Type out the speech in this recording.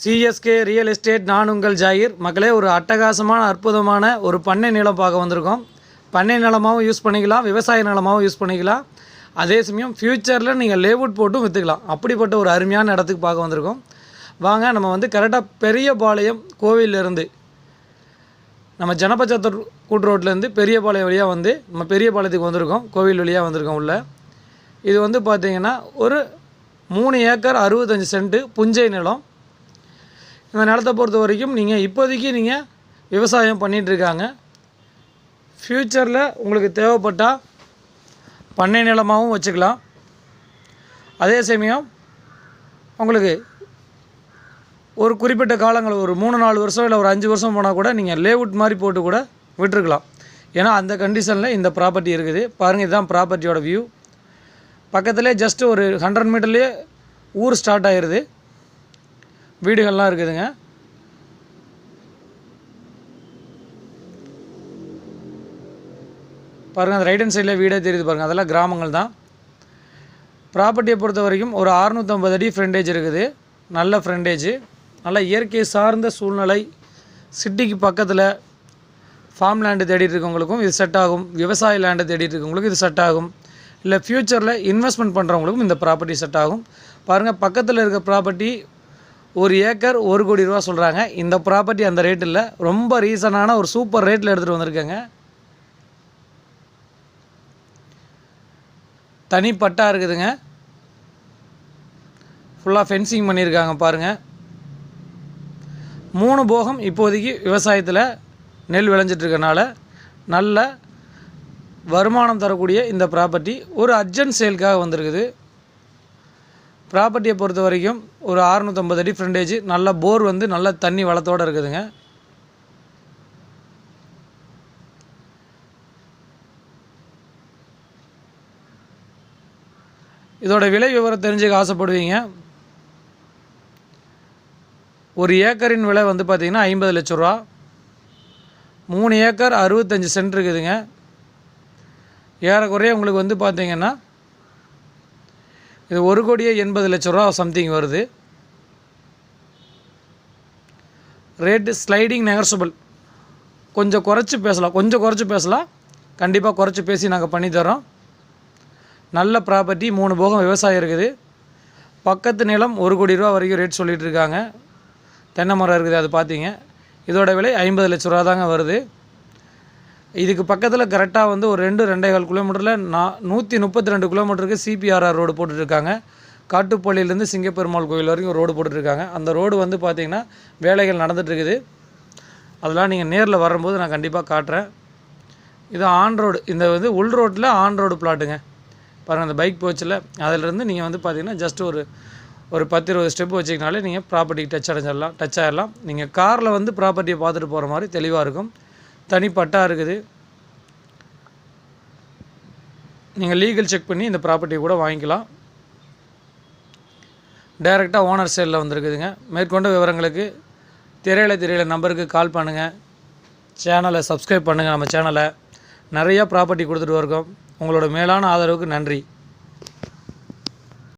CSK real estate நான் உங்கள் ஜாகிர். மக்களே, ஒரு அட்டகாசமான அற்புதமான ஒரு பண்ணை நிலம் பார்க்க வந்திருக்கோம். பண்ணை நிலமாகவும் யூஸ் பண்ணிக்கலாம், விவசாய நிலமாகவும் யூஸ் பண்ணிக்கலாம். அதே சமயம் ஃப்யூச்சரில் நீங்கள் லேவுட் போட்டும் விற்றுக்கலாம். அப்படிப்பட்ட ஒரு அருமையான இடத்துக்கு பார்க்க வந்திருக்கோம். வாங்க, நம்ம கரெக்டாக பெரியபாளையம் கோவிலிருந்து நம்ம ஜனபச்சத்தூர் கூட்டு ரோட்லேருந்து பெரியபாளையம் வழியாக நம்ம பெரியபாளையத்துக்கு வந்திருக்கோம். கோவில் வழியாக வந்திருக்கோம். உள்ள இது பார்த்திங்கன்னா ஒரு 3 ஏக்கர் 65 சென்ட்டு புஞ்சை நிலம். இந்த நிலத்தை பொறுத்த வரைக்கும் இப்போதைக்கு நீங்கள் விவசாயம் பண்ணிகிட்ருக்காங்க. ஃப்யூச்சரில் உங்களுக்கு தேவைப்பட்டால் பண்ணை நிலமாகவும் வச்சுக்கலாம். அதே சமயம் உங்களுக்கு ஒரு குறிப்பிட்ட காலங்கள் ஒரு 3-4 வருஷம் இல்லை ஒரு 5 வருஷம் போனால் கூட நீங்கள் லேவுட் மாதிரி போட்டு கூட விட்டுருக்கலாம். ஏன்னா அந்த கண்டிஷனில் இந்த ப்ராப்பர்ட்டி இருக்குது. பாருங்கள், இதுதான் ப்ராப்பர்ட்டியோட வியூ. பக்கத்துலேயே ஜஸ்ட்டு ஒரு 100 மீட்டர்லேயே ஊர் ஸ்டார்ட் ஆகிடுது. வீடுகள்லாம் இருக்குதுங்க. பாருங்கள், அந்த ரைட் ஹேண்ட் சைடில் வீடே தெரியுது பாருங்கள். அதெல்லாம் கிராமங்கள் தான். ப்ராப்பர்ட்டியை பொறுத்த வரைக்கும் ஒரு 650 அடி ஃப்ரண்டேஜ் இருக்குது. நல்ல ஃப்ரண்டேஜ், நல்ல இயற்கை சார்ந்த சூழ்நிலை. சிட்டிக்கு பக்கத்தில் ஃபார்ம் லேண்டு தேடிட்டு இருக்கவங்களுக்கும் இது செட் ஆகும். விவசாய லேண்டை தேடிட்டு இருக்கவங்களுக்கும் இது செட் ஆகும். இல்லை ஃப்யூச்சரில் இன்வெஸ்ட்மெண்ட் பண்ணுறவங்களுக்கும் இந்த ப்ராப்பர்ட்டி செட் ஆகும். பாருங்கள், பக்கத்தில் இருக்க ப்ராப்பர்ட்டி 1 ஏக்கர் 1 கோடி ரூபா சொல்கிறாங்க. இந்த ப்ராப்பர்ட்டி அந்த ரேட் இல்லை, ரொம்ப ரீசனான ஒரு சூப்பர் ரேட்டில் எடுத்துகிட்டு வந்திருக்கேங்க. தனி பட்டா இருக்குதுங்க. ஃபுல்லாக ஃபென்சிங் பண்ணியிருக்காங்க. பாருங்கள், 3 போகம் இப்போதைக்கு விவசாயத்தில் நெல் விளைஞ்சிட்ருக்கனால நல்ல வருமானம் தரக்கூடிய இந்த ப்ராப்பர்ட்டி ஒரு அர்ஜென்ட் சேலுக்காக வந்திருக்குது. ப்ராப்பர்ட்டியை பொறுத்த வரைக்கும் ஒரு 650 அடி ஃப்ரண்டேஜ், நல்ல போர் நல்ல தண்ணி வளத்தோடு இருக்குதுங்க. இதோட விலை விவரம் தெரிஞ்சுக்க ஆசைப்படுவீங்க. ஒரு ஏக்கரின் விலை பார்த்திங்கன்னா 50 லட்ச ரூபா. 3 ஏக்கர் 65 சென்ட் இருக்குதுங்க. ஏறக்குறைய உங்களுக்கு பார்த்திங்கன்னா இது 1 கோடியே 80 லட்ச ரூபா சம்திங் வருது. Rate sliding negotiable. கொஞ்சம் குறைச்சி பேசலாம். கண்டிப்பாக குறைச்சி பேசி நாங்கள் பண்ணித்தரோம். நல்ல ப்ராப்பர்ட்டி, 3 போகம் விவசாயம் இருக்குது. பக்கத்து நிலம் 1 கோடி ரூபா வரைக்கும் ரேட் சொல்லிகிட்டு இருக்காங்க. தென்னை மரம் இருக்குது, அது பார்த்தீங்க. இதோட விலை 50 லட்ச ரூபா தாங்க வருது. இதுக்கு பக்கத்தில் கரெக்டாக ஒரு 2-2.25 கிலோமீட்டரில் 132 கிலோமீட்டருக்கு சிபிஆர்ஆர் ரோடு போட்டுட்ருக்காங்க. காட்டுப்பள்ளியிலேருந்து சிங்கப்பெருமாள் கோவில் வரைக்கும் ரோடு போட்டுட்ருக்காங்க. அந்த ரோடு பார்த்திங்கன்னா வேலைகள் நடந்துகிட்ருக்குது. அதெல்லாம் நீங்கள் நேரில் வரும்போது நான் கண்டிப்பாக காட்டுறேன். இது ஆன் ரோடு. இந்த உள் ரோட்டில் ஆன் ரோடு பிளாட்டுங்க. பாருங்கள், அந்த பைக் போச்சில் அதிலிருந்து நீங்கள் பார்த்தீங்கன்னா ஜஸ்ட் ஒரு 10-20 ஸ்டெப் வச்சிங்கனாலே நீங்கள் ப்ராப்பர்ட்டிக்கு டச் ஆகிடலாம். நீங்கள் காரில் ப்ராப்பர்ட்டியை பார்த்துட்டு போகிற மாதிரி தெளிவாக இருக்கும். தனி பட்டா இருக்குது. நீங்கள் லீகல் செக் பண்ணி இந்த ப்ராப்பர்ட்டியை கூட வாங்கிக்கலாம். டைரெக்டாக ஓனர் சேலில் வந்துருக்குதுங்க. மேற்கொண்ட விவரங்களுக்கு தெரியல நம்பருக்கு கால் பண்ணுங்கள். சேனலை சப்ஸ்கிரைப் பண்ணுங்கள். நம்ம சேனலை நிறையா ப்ராப்பர்ட்டி கொடுத்துட்டு இருக்கோம். உங்களோட மேலான ஆதரவுக்கு நன்றி.